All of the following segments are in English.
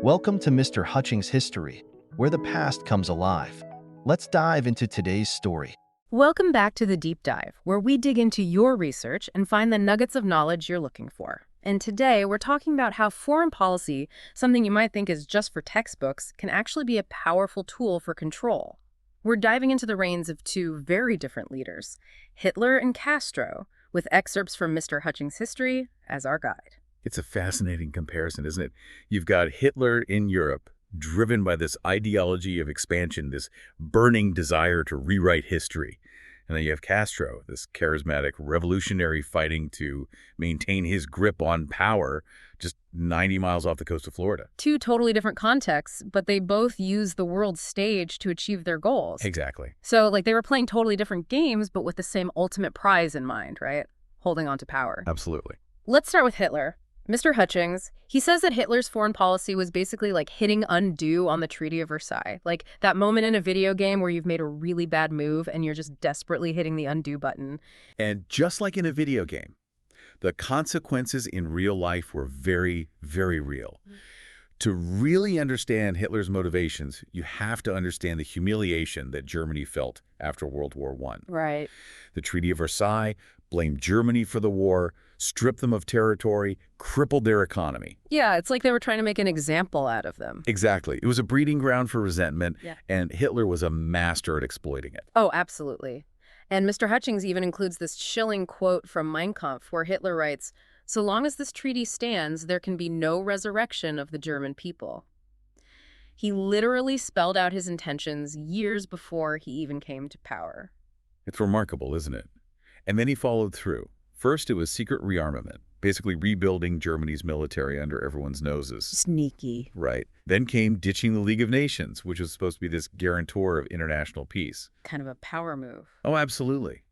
Welcome to Mr. Hutchings History, where the past comes alive. Let's dive into today's story. Welcome back to the Deep Dive, where we dig into your research and find the nuggets of knowledge you're looking for. And today, we're talking about how foreign policy, something you might think is just for textbooks, can actually be a powerful tool for control. We're diving into the reigns of two very different leaders, Hitler and Castro, with excerpts from Mr. Hutchings History as our guide. It's a fascinating comparison, isn't it? You've got Hitler in Europe, driven by this ideology of expansion, this burning desire to rewrite history. And then you have Castro, this charismatic revolutionary fighting to maintain his grip on power just 90 miles off the coast of Florida. Two totally different contexts, but they both use the world stage to achieve their goals. Exactly. So, they were playing totally different games, but with the same ultimate prize in mind, right? Holding on to power. Absolutely. Let's start with Hitler. Mr. Hutchings, he says that Hitler's foreign policy was basically like hitting undo on the Treaty of Versailles. Like that moment in a video game where you've made a really bad move and you're just desperately hitting the undo button. And just like in a video game, the consequences in real life were very, very real. To really understand Hitler's motivations, you have to understand the humiliation that Germany felt after World War I. Right. The Treaty of Versailles blamed Germany for the war, stripped them of territory, crippled their economy. Yeah, it's like they were trying to make an example out of them. Exactly. It was a breeding ground for resentment, and Hitler was a master at exploiting it. Oh, absolutely. And Mr. Hutchings even includes this chilling quote from Mein Kampf where Hitler writes, "So long as this treaty stands, there can be no resurrection of the German people." He literally spelled out his intentions years before he even came to power. It's remarkable, isn't it? And then he followed through. First, it was secret rearmament, basically rebuilding Germany's military under everyone's noses. Sneaky. Right. Then came ditching the League of Nations, which was supposed to be this guarantor of international peace. Kind of a power move. Oh, absolutely.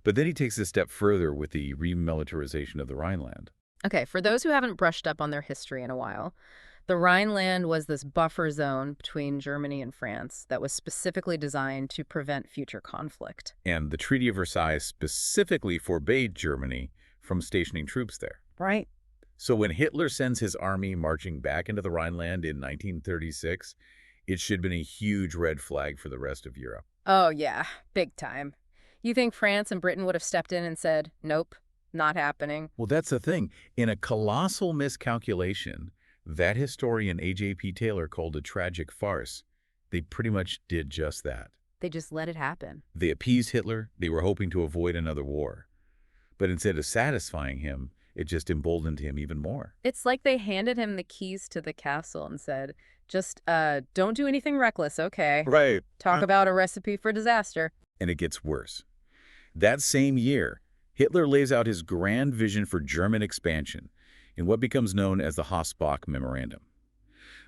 But then he takes it a step further with the remilitarization of the Rhineland. Okay, for those who haven't brushed up on their history in a while, the Rhineland was this buffer zone between Germany and France that was specifically designed to prevent future conflict. And the Treaty of Versailles specifically forbade Germany from stationing troops there. Right. So when Hitler sends his army marching back into the Rhineland in 1936, it should have been a huge red flag for the rest of Europe. Oh, yeah, big time. You think France and Britain would have stepped in and said, nope, not happening? Well, that's the thing. In a colossal miscalculation, that historian A.J.P. Taylor called a tragic farce, they pretty much did just that. They just let it happen. They appeased Hitler. They were hoping to avoid another war. But instead of satisfying him, it just emboldened him even more. It's like they handed him the keys to the castle and said, just don't do anything reckless, okay? Right. Talk about a recipe for disaster. And it gets worse. That same year, Hitler lays out his grand vision for German expansion in what becomes known as the Hossbach Memorandum.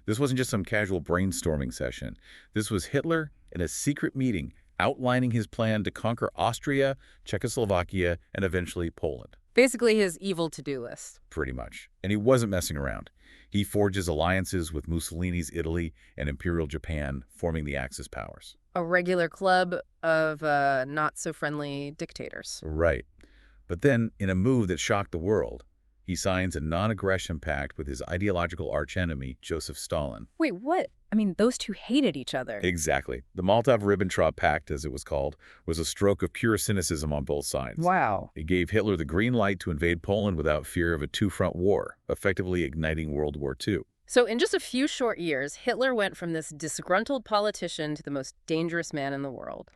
This wasn't just some casual brainstorming session. This was Hitler in a secret meeting outlining his plan to conquer Austria, Czechoslovakia, and eventually Poland. Basically his evil to-do list. Pretty much. And he wasn't messing around. He forges alliances with Mussolini's Italy and Imperial Japan, forming the Axis powers. A regular club of not-so-friendly dictators. Right. But then, in a move that shocked the world, he signs a non-aggression pact with his ideological archenemy, Joseph Stalin. Wait, what? I mean, those two hated each other. Exactly. The Molotov-Ribbentrop Pact, as it was called, was a stroke of pure cynicism on both sides. Wow. It gave Hitler the green light to invade Poland without fear of a two-front war, effectively igniting World War II. So in just a few short years, Hitler went from this disgruntled politician to the most dangerous man in the world,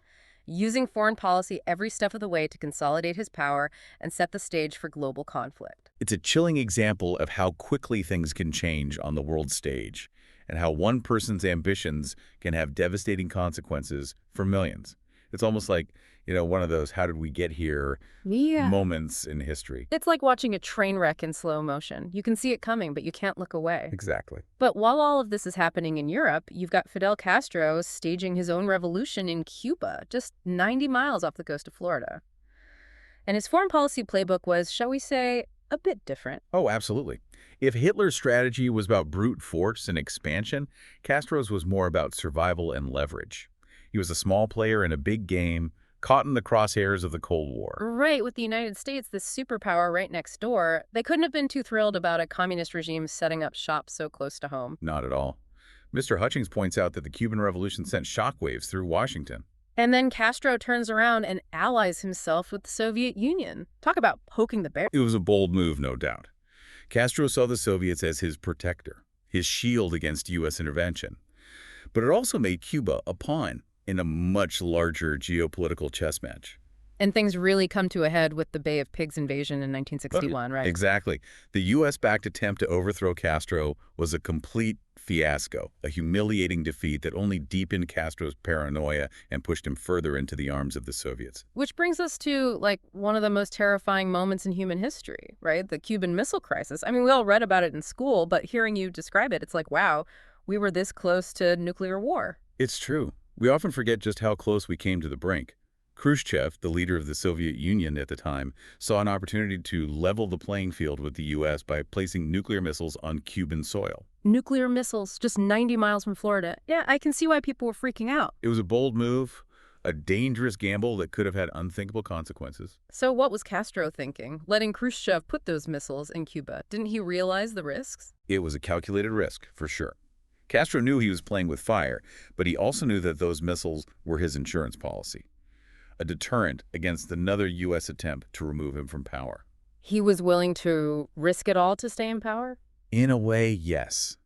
using foreign policy every step of the way to consolidate his power and set the stage for global conflict. It's a chilling example of how quickly things can change on the world stage, and how one person's ambitions can have devastating consequences for millions. It's almost like, one of those how did we get here moments in history. It's like watching a train wreck in slow motion. You can see it coming, but you can't look away. Exactly. But while all of this is happening in Europe, you've got Fidel Castro staging his own revolution in Cuba, just 90 miles off the coast of Florida. And his foreign policy playbook was, shall we say, a bit different. Oh, absolutely. If Hitler's strategy was about brute force and expansion, Castro's was more about survival and leverage. He was a small player in a big game, caught in the crosshairs of the Cold War. Right, with the United States, this superpower right next door, they couldn't have been too thrilled about a communist regime setting up shop so close to home. Not at all. Mr. Hutchings points out that the Cuban Revolution sent shockwaves through Washington. And then Castro turns around and allies himself with the Soviet Union. Talk about poking the bear. It was a bold move, no doubt. Castro saw the Soviets as his protector, his shield against U.S. intervention. But it also made Cuba a pawn in a much larger geopolitical chess match. And things really come to a head with the Bay of Pigs invasion in 1961, right? Exactly. The U.S.-backed attempt to overthrow Castro was a complete fiasco, a humiliating defeat that only deepened Castro's paranoia and pushed him further into the arms of the Soviets. Which brings us to, like, one of the most terrifying moments in human history, right? The Cuban Missile Crisis. I mean, we all read about it in school, but hearing you describe it, it's like, wow, we were this close to nuclear war. It's true. We often forget just how close we came to the brink. Khrushchev, the leader of the Soviet Union at the time, saw an opportunity to level the playing field with the U.S. by placing nuclear missiles on Cuban soil. Nuclear missiles just 90 miles from Florida. Yeah, I can see why people were freaking out. It was a bold move, a dangerous gamble that could have had unthinkable consequences. So what was Castro thinking, letting Khrushchev put those missiles in Cuba? Didn't he realize the risks? It was a calculated risk, for sure. Castro knew he was playing with fire, but he also knew that those missiles were his insurance policy, a deterrent against another U.S. attempt to remove him from power. He was willing to risk it all to stay in power? In a way, yes.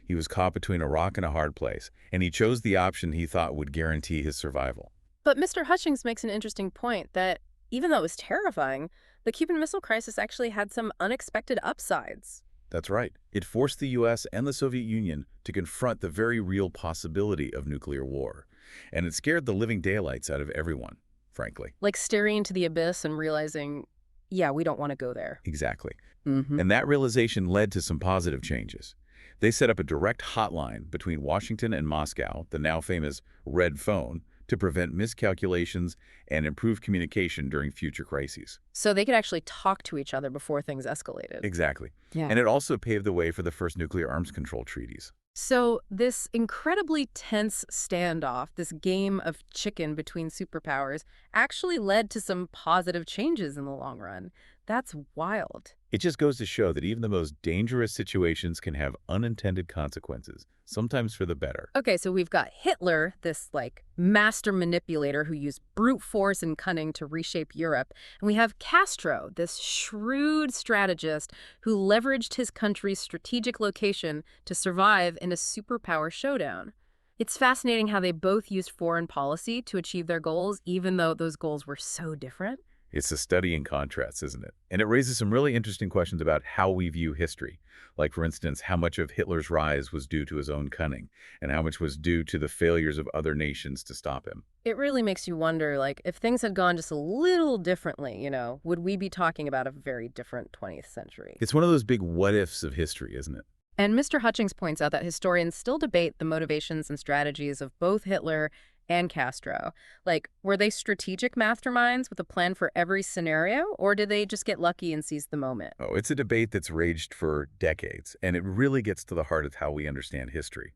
He was caught between a rock and a hard place, and he chose the option he thought would guarantee his survival. But Mr. Hutchings makes an interesting point that even though it was terrifying, the Cuban Missile Crisis actually had some unexpected upsides. That's right. It forced the U.S. and the Soviet Union to confront the very real possibility of nuclear war. And it scared the living daylights out of everyone, frankly. Like staring into the abyss and realizing, yeah, we don't want to go there. Exactly. And that realization led to some positive changes. They set up a direct hotline between Washington and Moscow, the now famous Red Phone, to prevent miscalculations and improve communication during future crises. So they could actually talk to each other before things escalated. Exactly. Yeah. And it also paved the way for the first nuclear arms control treaties. So this incredibly tense standoff, this game of chicken between superpowers, actually led to some positive changes in the long run. That's wild. It just goes to show that even the most dangerous situations can have unintended consequences, sometimes for the better. Okay, so we've got Hitler, this, like, master manipulator who used brute force and cunning to reshape Europe. And we have Castro, this shrewd strategist who leveraged his country's strategic location to survive in a superpower showdown. It's fascinating how they both used foreign policy to achieve their goals, even though those goals were so different. It's a study in contrasts, isn't it? And it raises some really interesting questions about how we view history. Like, for instance, how much of Hitler's rise was due to his own cunning, and how much was due to the failures of other nations to stop him. It really makes you wonder, like, if things had gone just a little differently, would we be talking about a very different 20th century? It's one of those big what-ifs of history, isn't it? And Mr. Hutchings points out that historians still debate the motivations and strategies of both Hitler and Castro. Like, were they strategic masterminds with a plan for every scenario, or did they just get lucky and seize the moment? Oh, it's a debate that's raged for decades, and it really gets to the heart of how we understand history.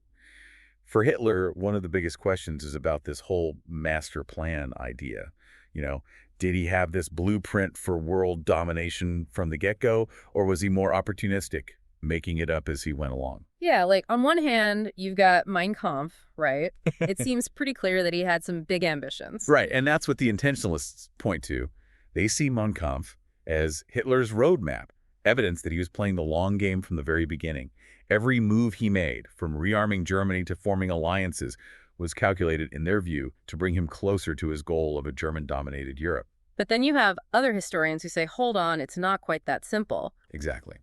For Hitler, one of the biggest questions is about this whole master plan idea. Did he have this blueprint for world domination from the get-go, or was he more opportunistic, making it up as he went along? Yeah, like, on one hand, you've got Mein Kampf, right? It seems pretty clear that he had some big ambitions. Right, and that's what the intentionalists point to. They see Mein Kampf as Hitler's roadmap, evidence that he was playing the long game from the very beginning. Every move he made, from rearming Germany to forming alliances, was calculated, in their view, to bring him closer to his goal of a German-dominated Europe. But then you have other historians who say, hold on, it's not quite that simple. Exactly.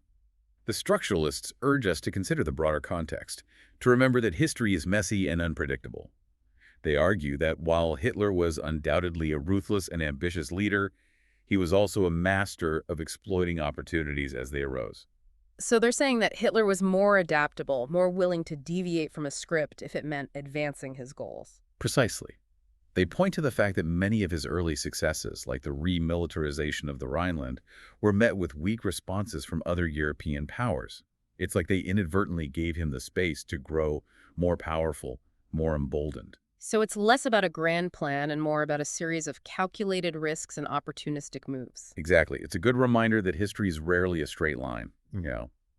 The structuralists urge us to consider the broader context, to remember that history is messy and unpredictable. They argue that while Hitler was undoubtedly a ruthless and ambitious leader, he was also a master of exploiting opportunities as they arose. So they're saying that Hitler was more adaptable, more willing to deviate from a script if it meant advancing his goals. Precisely. They point to the fact that many of his early successes, like the remilitarization of the Rhineland, were met with weak responses from other European powers. It's like they inadvertently gave him the space to grow more powerful, more emboldened. So it's less about a grand plan and more about a series of calculated risks and opportunistic moves. Exactly. It's a good reminder that history is rarely a straight line.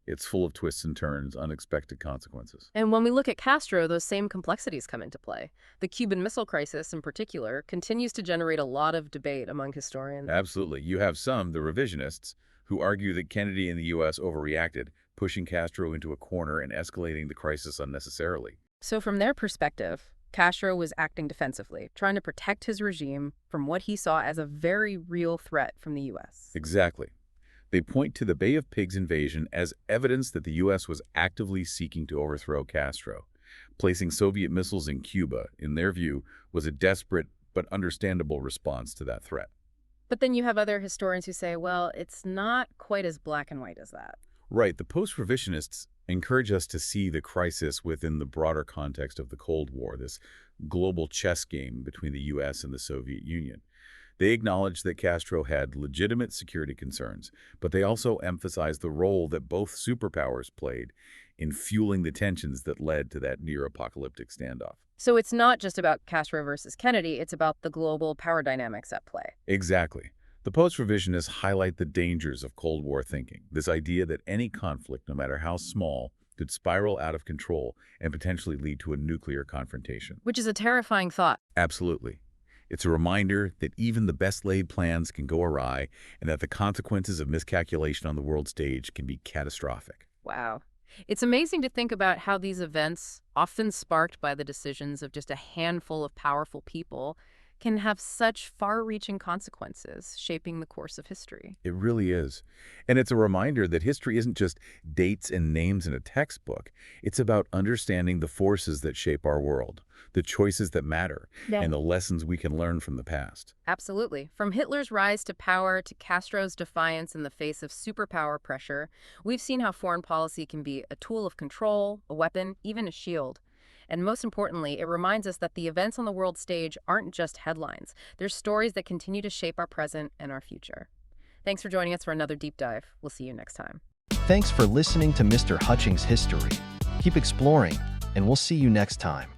It's full of twists and turns, unexpected consequences. And when we look at Castro, those same complexities come into play. The Cuban Missile Crisis, in particular, continues to generate a lot of debate among historians. Absolutely. You have some, the revisionists, who argue that Kennedy and the U.S. overreacted, pushing Castro into a corner and escalating the crisis unnecessarily. So from their perspective, Castro was acting defensively, trying to protect his regime from what he saw as a very real threat from the U.S. Exactly. They point to the Bay of Pigs invasion as evidence that the U.S. was actively seeking to overthrow Castro. Placing Soviet missiles in Cuba, in their view, was a desperate but understandable response to that threat. But then you have other historians who say, well, it's not quite as black and white as that. Right, the post-revisionists encourage us to see the crisis within the broader context of the Cold War, this global chess game between the U.S. and the Soviet Union. They acknowledge that Castro had legitimate security concerns, but they also emphasize the role that both superpowers played in fueling the tensions that led to that near-apocalyptic standoff. So it's not just about Castro versus Kennedy, it's about the global power dynamics at play. Exactly. The post-revisionists highlight the dangers of Cold War thinking, this idea that any conflict, no matter how small, could spiral out of control and potentially lead to a nuclear confrontation. Which is a terrifying thought. Absolutely. It's a reminder that even the best-laid plans can go awry and that the consequences of miscalculation on the world stage can be catastrophic. Wow. It's amazing to think about how these events, often sparked by the decisions of just a handful of powerful people, can have such far-reaching consequences, shaping the course of history. It really is. And it's a reminder that history isn't just dates and names in a textbook. It's about understanding the forces that shape our world, the choices that matter, and the lessons we can learn from the past. Absolutely. From Hitler's rise to power to Castro's defiance in the face of superpower pressure, we've seen how foreign policy can be a tool of control, a weapon, even a shield. And most importantly, it reminds us that the events on the world stage aren't just headlines. They're stories that continue to shape our present and our future. Thanks for joining us for another deep dive. We'll see you next time. Thanks for listening to Mr. Hutchings History. Keep exploring, and we'll see you next time.